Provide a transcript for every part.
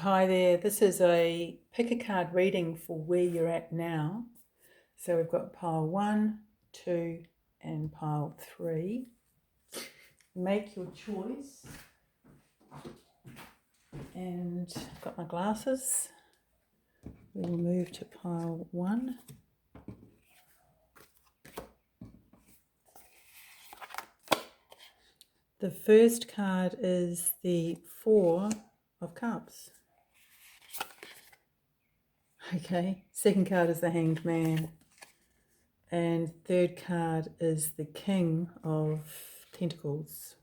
Hi there, this is a pick a card reading for where you're at now. So we've got pile 1, 2, and pile 3. Make your choice. And I've got my glasses. We will move to pile 1. The first card is the Four of Cups. Okay, second card is the Hanged Man. And third card is the King of Pentacles.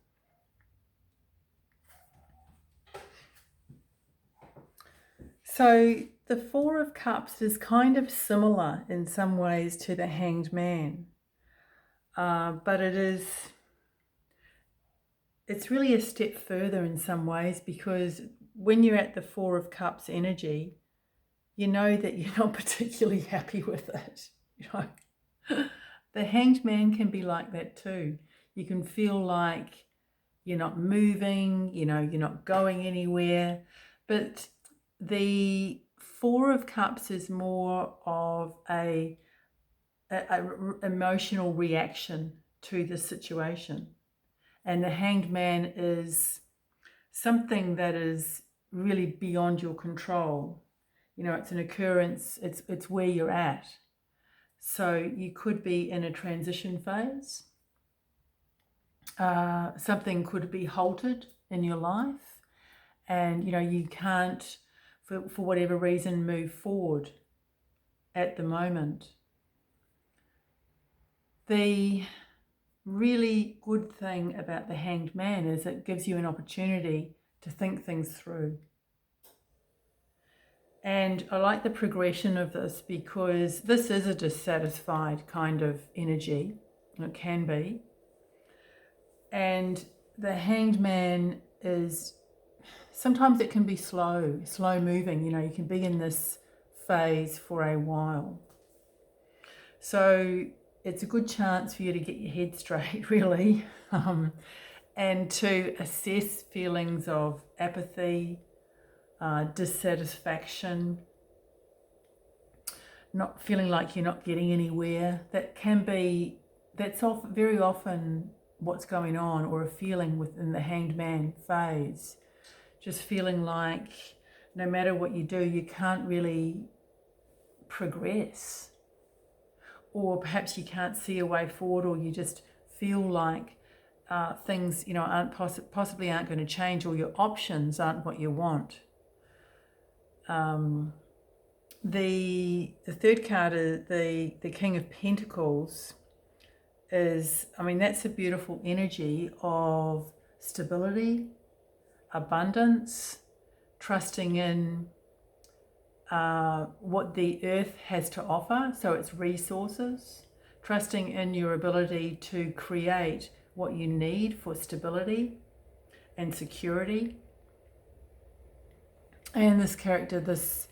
So the Four of Cups is kind of similar in some ways to the Hanged Man, but it's really a step further in some ways, because when you're at the Four of Cups energy, you know that you're not particularly happy with it. The Hanged Man can be like that too. You can feel like you're not moving, you're not going anywhere, but the Four of Cups is more of a emotional reaction to the situation, and the Hanged Man is something that is really beyond your control. It's an occurrence. It's where you're at. So you could be in a transition phase. Something could be halted in your life, and you can't, for whatever reason, move forward at the moment. The really good thing about the Hanged Man is it gives you an opportunity to think things through. And I like the progression of this, because this is a dissatisfied kind of energy. It can be. And the Hanged Man is, sometimes it can be slow moving. You can be in this phase for a while. So it's a good chance for you to get your head straight, really, and to assess feelings of apathy, dissatisfaction, not feeling like you're not getting anywhere. That's very often what's going on, or a feeling within the Hanged Man phase. Just feeling like no matter what you do, you can't really progress. Or perhaps you can't see a way forward, or you just feel like things, possibly aren't going to change, or your options aren't what you want. The third card is the King of Pentacles. That's a beautiful energy of stability, abundance, trusting in what the earth has to offer, so its resources, trusting in your ability to create what you need for stability and security. And this character, this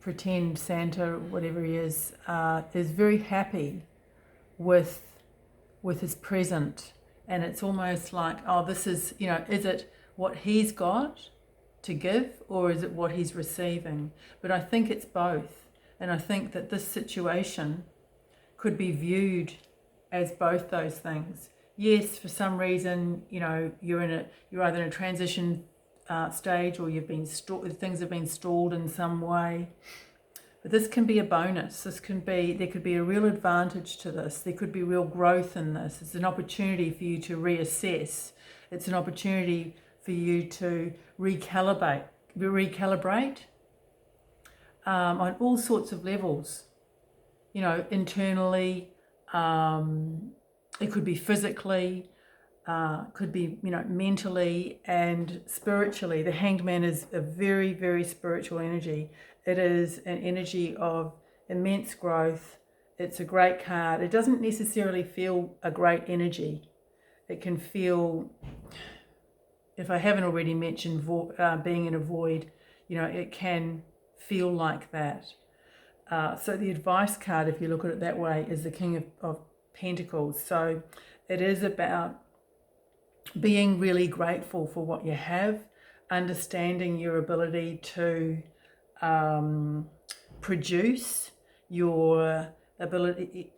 pretend Santa, whatever he is very happy with his present. And it's almost like, this is, is it what he's got to give, or is it what he's receiving? But I think it's both. And I think that this situation could be viewed as both those things. Yes, for some reason, you're either in a transition stage, or things have been stalled in some way. But this can be a bonus. There could be a real advantage to this. There could be real growth in this. It's an opportunity for you to reassess. It's an opportunity for you to recalibrate on all sorts of levels. Internally, it could be physically, could be, mentally and spiritually. The Hanged Man is a very, very spiritual energy. It is an energy of immense growth. It's a great card. It doesn't necessarily feel a great energy. It can feel, if I haven't already mentioned being in a void, it can feel like that. So the advice card, if you look at it that way, is the King of Pentacles. So it is about being really grateful for what you have, understanding your ability to produce, your ability,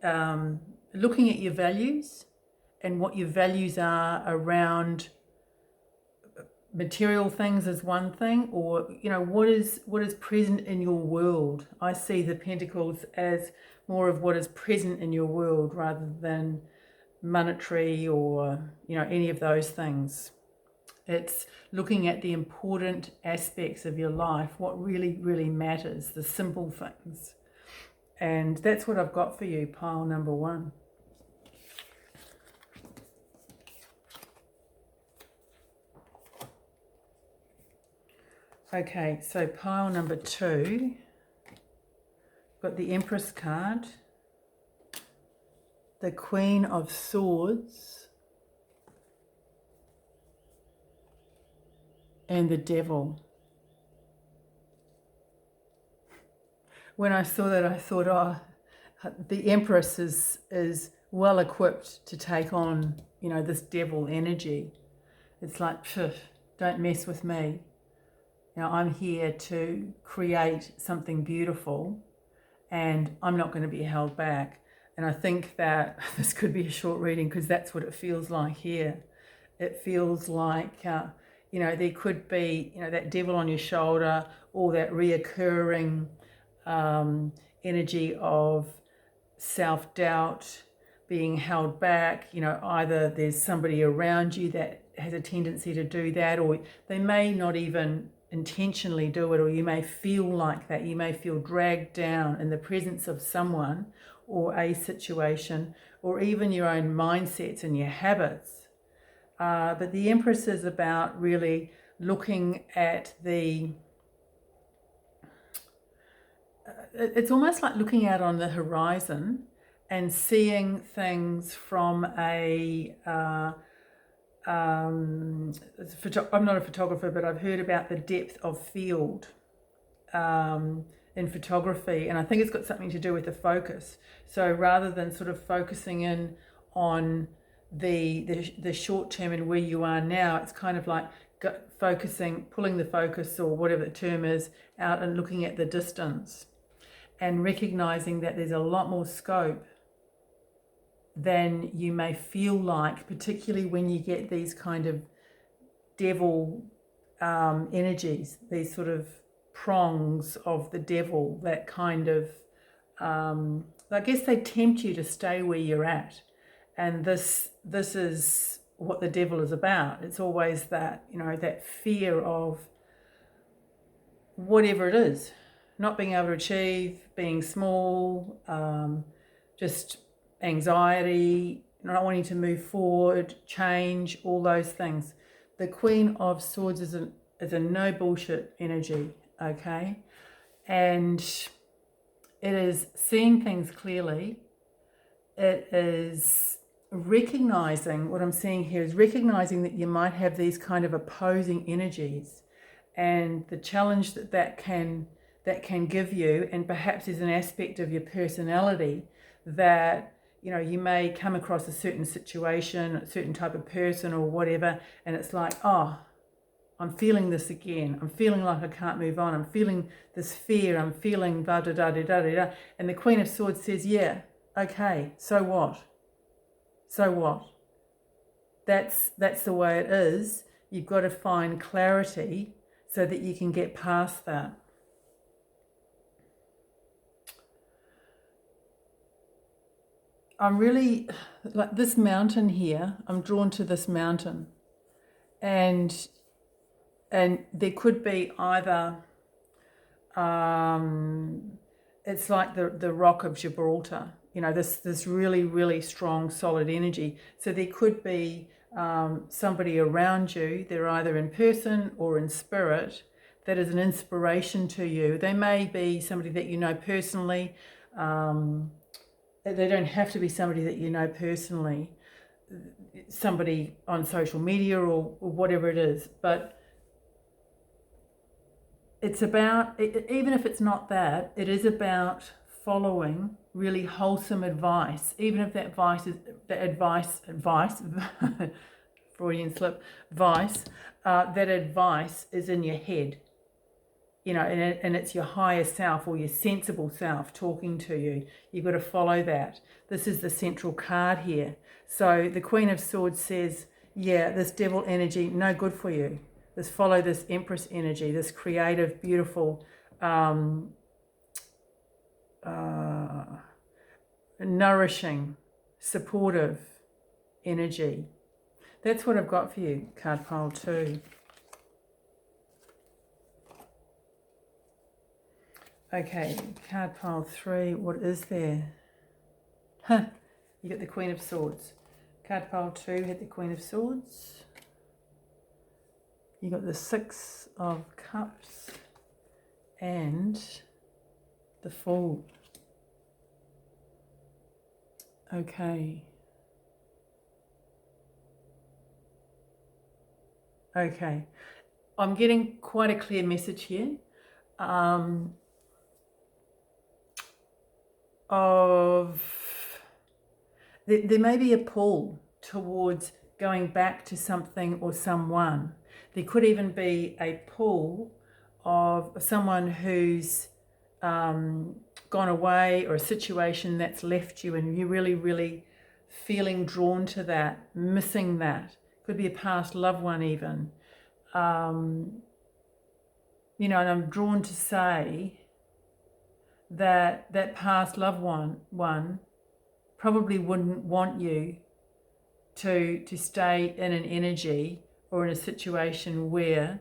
looking at your values and what your values are around material things is one thing, or what is present in your world. I see the Pentacles as more of what is present in your world rather than monetary or any of those things. It's looking at the important aspects of your life, what really, really matters, the simple things. And that's what I've got for you, pile number 1. Okay, so pile number 2, got the Empress card, the Queen of Swords, and the Devil. When I saw that, I thought, oh, the Empress is well equipped to take on, this devil energy. It's like, don't mess with me. I'm here to create something beautiful, and I'm not going to be held back. And I think that this could be a short reading because that's what it feels like here. It feels like, there could be, that devil on your shoulder, or that reoccurring energy of self-doubt, being held back. Either there's somebody around you that has a tendency to do that, or they may not even intentionally do it, or you may feel like that. You may feel dragged down in the presence of someone or a situation, or even your own mindsets and your habits. But the Empress is about really looking at it's almost like looking out on the horizon and seeing things from I'm not a photographer, but I've heard about the depth of field in photography, and I think it's got something to do with the focus. So rather than sort of focusing in on the short term and where you are now, it's kind of like pulling the focus, or whatever the term is, out and looking at the distance and recognizing that there's a lot more scope than you may feel like, particularly when you get these kind of devil energies, these sort of prongs of the devil that kind of, I guess they tempt you to stay where you're at. And this is what the devil is about. It's always that, that fear of whatever it is, not being able to achieve, being small, just anxiety, not wanting to move forward, change, all those things. The Queen of Swords is a no bullshit energy, okay? And it is seeing things clearly. It is recognizing, what I'm seeing here is recognizing that you might have these kind of opposing energies, and the challenge that can give you, and perhaps there's an aspect of your personality that you may come across a certain situation, a certain type of person or whatever, and it's like, oh, I'm feeling this again. I'm feeling like I can't move on. I'm feeling this fear. I'm feeling da da da da da da. And the Queen of Swords says, yeah, okay, so what? So what? That's the way it is. You've got to find clarity so that you can get past that. I'm really, like this mountain here, I'm drawn to this mountain. And there could be either, it's like the Rock of Gibraltar, this really, really strong, solid energy. So there could be somebody around you, they're either in person or in spirit, that is an inspiration to you. They may be somebody that you know personally. They don't have to be somebody that you know personally, somebody on social media or whatever it is. But it's about, even if it's not that, it is about following really wholesome advice, even if that advice Freudian slip, vice, that advice is in your head, you know, and it's your higher self or your sensible self talking to you. You've got to follow that. This is the central card here. So the Queen of Swords says, yeah, this devil energy, no good for you. Follow this Empress energy, this creative, beautiful, nourishing, supportive energy. That's what I've got for you, card pile 2. Okay, card pile 3, what is there? Huh, you got the Queen of Swords. Card pile 2 had the Queen of Swords. You got the 6 of Cups and the Fool. Okay. Okay. I'm getting quite a clear message here. There may be a pull towards going back to something or someone. There could even be a pull of someone who's gone away, or a situation that's left you, and you're really, really feeling drawn to that, missing that. Could be a past loved one even. You know, and I'm drawn to say that that past loved one probably wouldn't want you to stay in an energy or in a situation where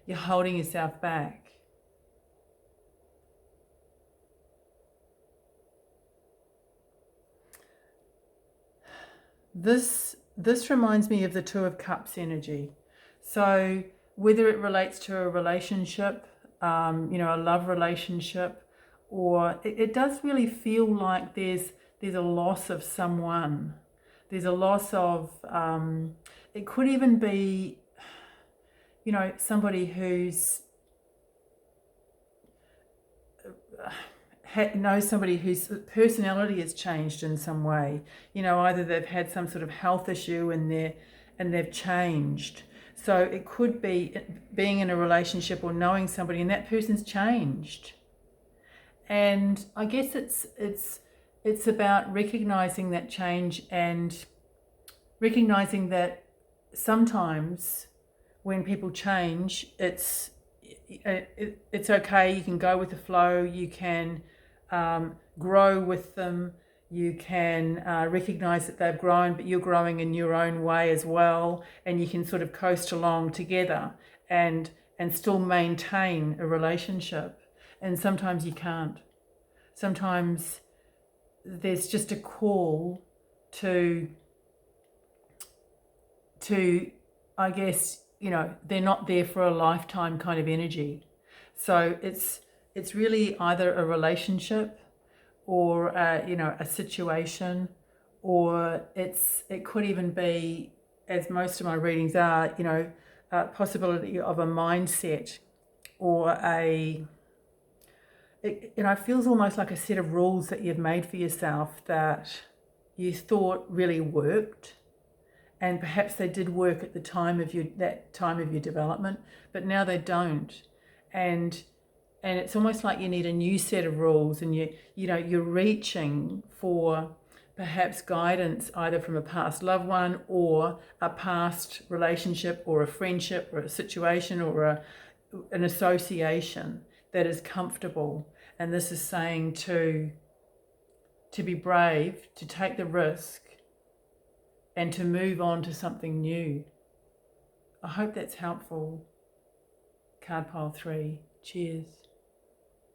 you're holding yourself back. This reminds me of the Two of Cups energy. So whether it relates to a relationship, you know, a love relationship, or it does really feel like there's a loss of someone. There's a loss of, it could even be, you know, somebody who's knows somebody whose personality has changed in some way. You know, either they've had some sort of health issue and they've changed. So it could be being in a relationship or knowing somebody and that person's changed. And I guess it's about recognizing that change and recognizing that sometimes when people change, it's okay. You can go with the flow. You can grow with them. You can recognize that they've grown, but you're growing in your own way as well, and you can sort of coast along together and still maintain a relationship. And sometimes you can't. Sometimes there's just a call to I guess, you know, they're not there for a lifetime kind of energy. So it's really either a relationship or you know, a situation, or it could even be, as most of my readings are, you know, a possibility of a mindset or you know, it feels almost like a set of rules that you've made for yourself that you thought really worked, and perhaps they did work at the time of your development, but now they don't, and it's almost like you need a new set of rules, and you're reaching for perhaps guidance either from a past loved one or a past relationship or a friendship or a situation or an association that is comfortable. And this is saying to be brave, to take the risk, and to move on to something new. I hope that's helpful. Card pile 3. Cheers.